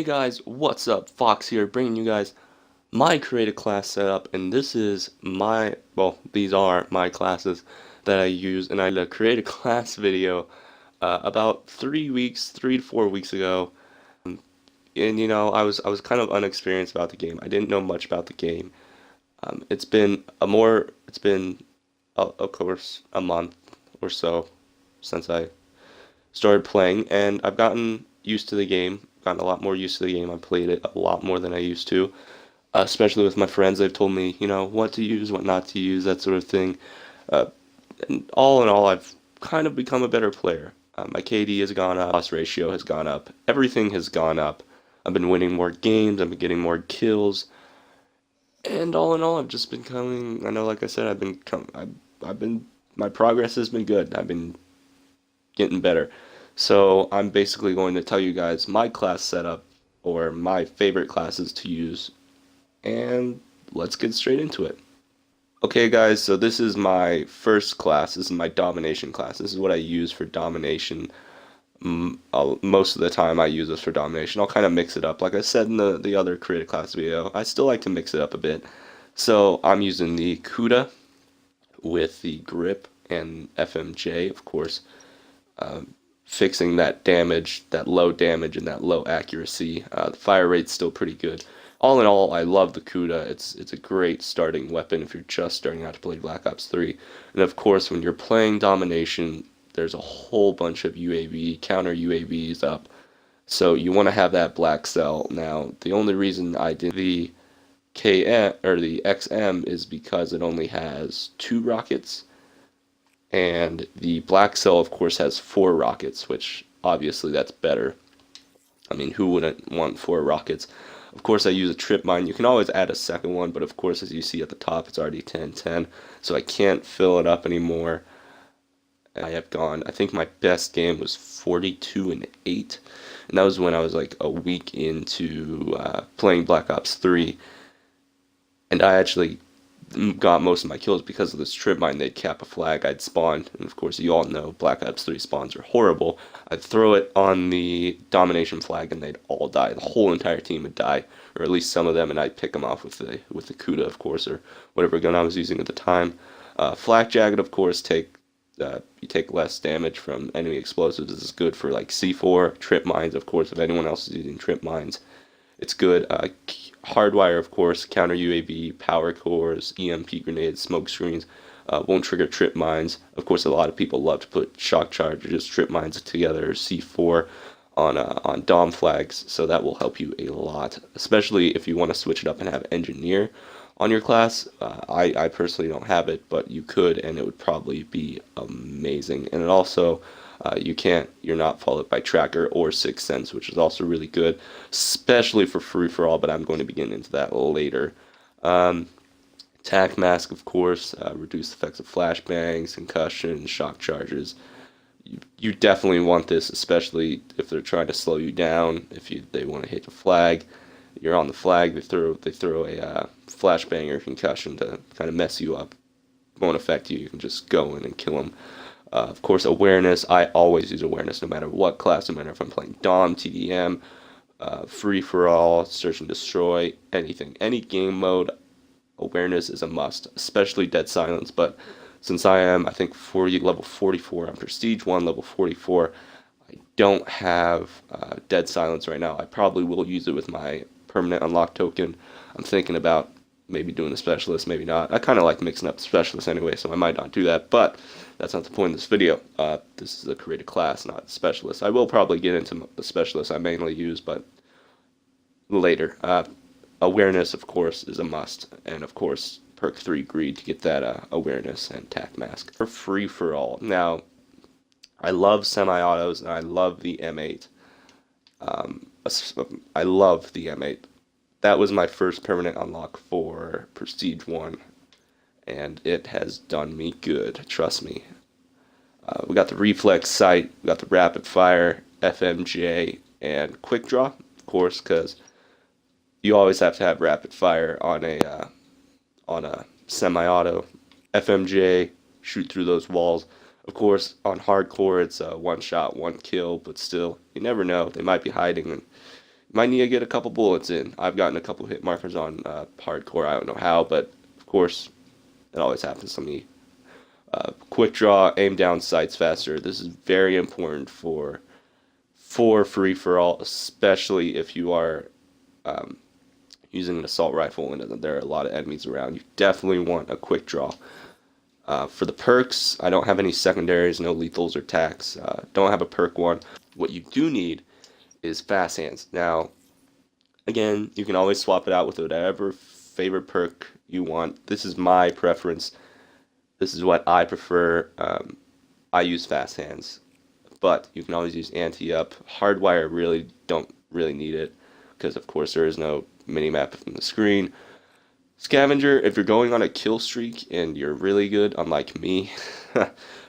guys, what's up? Fox here, bringing you guys my creative class setup, and this is these are my classes that I use, and I did a creative class video about 3 to 4 weeks ago, and I was kind of unexperienced about the game. I didn't know much about the game. It's been of course a month or so since I started playing, and I've gotten used to the game, gotten a lot more used to the game. I played it a lot more than I used to, especially with my friends. They've told me, what to use, what not to use, that sort of thing. Uh, and all in all, I've kind of become a better player. My KD has gone up, loss ratio has gone up, everything has gone up. I've been winning more games, I've been getting more kills, and all in all, I've just been coming. I know, like I said, I've been, my progress has been good. I've been getting better. So I'm basically going to tell you guys my class setup or my favorite classes to use, and let's get straight into it. Okay guys, so this is my first class. This is my domination class. This is what I use for domination. Most of the time I use this for domination. I'll kind of mix it up. Like I said in the other creative class video, I still like to mix it up a bit. So I'm using the Kuda with the grip and FMJ, of course, fixing that damage, that low damage and that low accuracy. The fire rate's still pretty good. All in all, I love the Kuda. It's a great starting weapon if you're just starting out to play Black Ops 3. And of course, when you're playing Domination, there's a whole bunch of UAV, counter UAVs up. So you want to have that black cell. Now, the only reason I did the KM or the XM is because it only has 2 rockets, and the black cell of course has 4 rockets, which obviously that's better. I mean, who wouldn't want 4 rockets? Of course I use a trip mine. You can always add a second one, but of course, as you see at the top, it's already 10-10, so I can't fill it up anymore. I have gone, I think my best game was 42-8, and that was when I was like a week into playing Black Ops 3, and I actually got most of my kills because of this trip mine. They'd cap a flag, I'd spawn, and of course you all know Black Ops 3 spawns are horrible. I'd throw it on the domination flag and they'd all die. The whole entire team would die, or at least some of them, and I'd pick them off with the Kuda, of course, or whatever gun I was using at the time. Flak jacket, of course, you take less damage from enemy explosives. This is good for like C4, trip mines, of course, if anyone else is using trip mines. It's good. Hardwire, of course, counter UAV, power cores, EMP grenades, smoke screens, won't trigger trip mines. Of course, a lot of people love to put shock charges, trip mines together, C4 on Dom flags, so that will help you a lot, especially if you want to switch it up and have engineer on your class. I personally don't have it, but you could, and it would probably be amazing. And it also, you're not followed by tracker or sixth sense, which is also really good, especially for free for all, but I'm going to be getting into that later. Tac mask, of course, reduce the effects of flashbangs, concussion, shock charges. You definitely want this, especially if they're trying to slow you down. If they want to hit a flag, you're on the flag, they throw a flashbang or concussion to kind of mess you up. Won't affect you. You can just go in and kill them. Of course, awareness. I always use awareness, no matter what class, no matter if I'm playing Dom, TDM, free for all, search and destroy, anything, any game mode. Awareness is a must, especially Dead Silence. But since I am, I think, level 44, I'm Prestige 1, level 44. I don't have Dead Silence right now. I probably will use it with my permanent unlock token. I'm thinking about maybe doing the specialist, maybe not. I kind of like mixing up the specialist anyway, so I might not do that, but that's not the point of this video. This is a creative class, not a specialist. I will probably get into the specialist I mainly use, but later. Awareness, of course, is a must, and of course, perk 3 greed to get that awareness and tac mask. For free for all. Now, I love semi-autos, and I love the M8. I love the M8. That was my first permanent unlock for Prestige 1, and it has done me good, trust me. We got the reflex sight, we got the rapid fire, FMJ, and quick draw, of course, because you always have to have rapid fire on a semi-auto. FMJ, shoot through those walls. Of course, on hardcore, it's one shot, one kill, but still, you never know. They might be hiding, and Might need to get a couple bullets in. I've gotten a couple hit markers on hardcore. I don't know how, but of course it always happens to me. Quick draw, aim down sights faster. This is very important for free for all, especially if you are um, using an assault rifle and there are a lot of enemies around. You definitely want a quick draw. For the perks, I don't have any secondaries, no lethals or tacs. Don't have a perk one. What you do need is fast hands. Now, again, you can always swap it out with whatever favorite perk you want. This is my preference. This is what I prefer. I use fast hands, but you can always use anti-up. Hardwire really don't really need it because of course there is no mini-map from the screen. Scavenger, if you're going on a kill streak and you're really good, unlike me,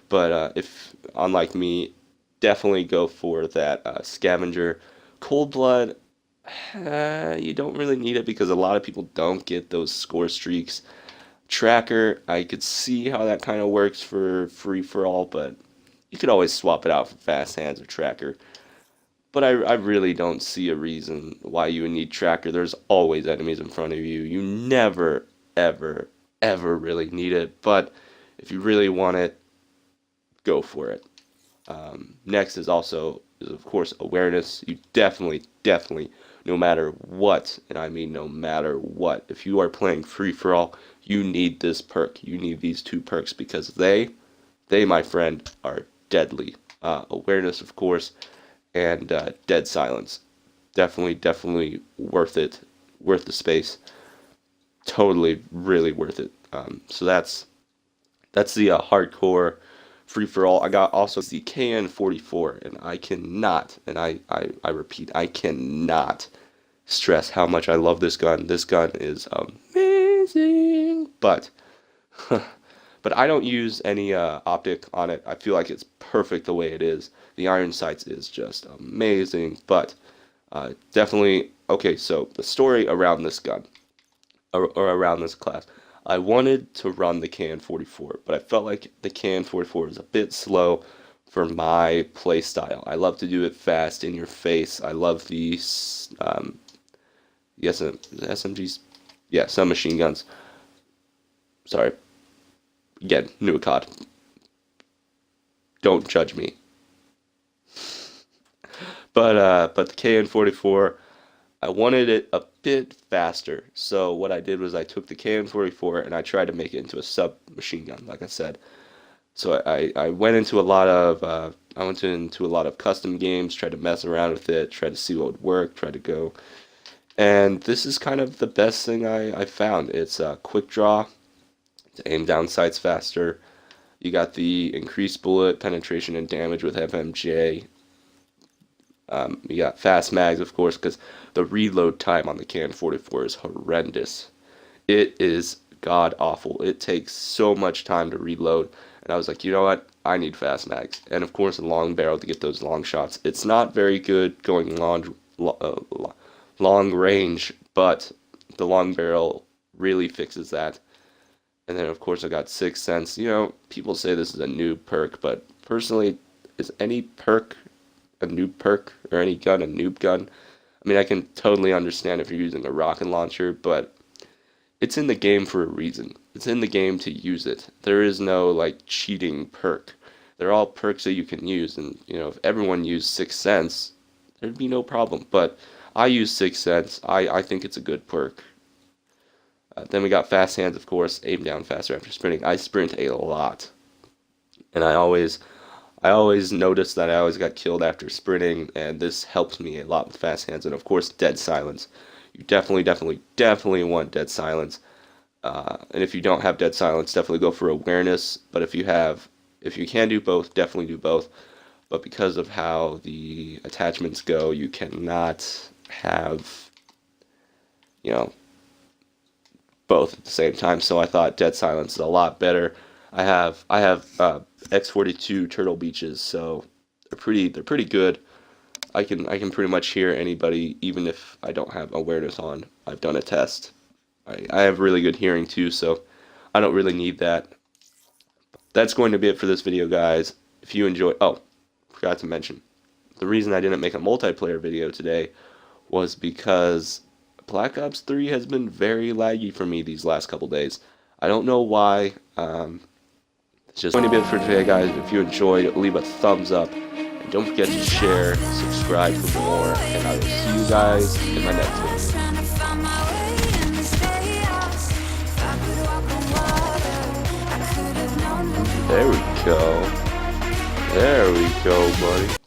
but if unlike me, definitely go for that Scavenger. Cold Blood, you don't really need it because a lot of people don't get those score streaks. Tracker, I could see how that kind of works for free for all, but you could always swap it out for fast hands or tracker. But I really don't see a reason why you would need tracker. There's always enemies in front of you. You never, ever, ever really need it. But if you really want it, go for it. Next is of course, awareness. You definitely, no matter what, and I mean no matter what, if you are playing free for all, you need this perk. You need these two perks because they, my friend, are deadly. Awareness, of course, and dead silence. Definitely worth it. Worth the space. Totally, really worth it. So that's the hardcore free for all. I got also the KN-44, and I cannot, and I repeat, I cannot stress how much I love this gun. This gun is amazing, but but I don't use any optic on it. I feel like it's perfect the way it is. The iron sights is just amazing, but definitely okay. So the story around this gun or around this class. I wanted to run the KN-44, but I felt like the KN-44 was a bit slow for my play style. I love to do it fast, in your face. I love the SMGs, yeah, submachine guns. Sorry, again, new COD. Don't judge me. But the KN-44, I wanted it a bit faster. So what I did was I took the KN-44 and I tried to make it into a submachine gun, like I said. So I went into a lot of into a lot of custom games, tried to mess around with it, tried to see what would work, tried to go. And this is kind of the best thing I found. It's a quick draw to aim down sights faster. You got the increased bullet penetration and damage with FMJ. You got fast mags, of course, because the reload time on the KN-44 is horrendous. It is god awful. It takes so much time to reload. And I was like, you know what? I need fast mags. And of course, a long barrel to get those long shots. It's not very good going long range, but the long barrel really fixes that. And then, of course, I got Sixth Sense. You know, people say this is a noob perk, but personally, is any perk a noob perk or any gun a noob gun? I mean, I can totally understand if you're using a rocket launcher, but it's in the game for a reason. It's in the game to use it. There is no like cheating perk. They're all perks that you can use, and you know, if everyone used Sixth Sense, there'd be no problem. But I use Sixth Sense. I think it's a good perk. Then we got Fast Hands, of course, aim down faster after sprinting. I sprint a lot, and I always noticed that I always got killed after sprinting, and this helps me a lot with fast hands. And of course, dead silence. You definitely want dead silence. And if you don't have dead silence, definitely go for awareness. But if you can do both, definitely do both. But because of how the attachments go, you cannot have, you know, both at the same time. So I thought dead silence is a lot better. I have X42 Turtle Beaches, so they're pretty good. I can pretty much hear anybody even if I don't have awareness on. I've done a test. I have really good hearing too, so I don't really need that. That's going to be it for this video, guys. If you enjoy, oh, forgot to mention, the reason I didn't make a multiplayer video today was because Black Ops 3 has been very laggy for me these last couple days. I don't know why. It's just going to be it for today, guys. If you enjoyed, leave a thumbs up. And don't forget to share, subscribe for more, and I will see you guys in my next video. There we go. There we go, buddy.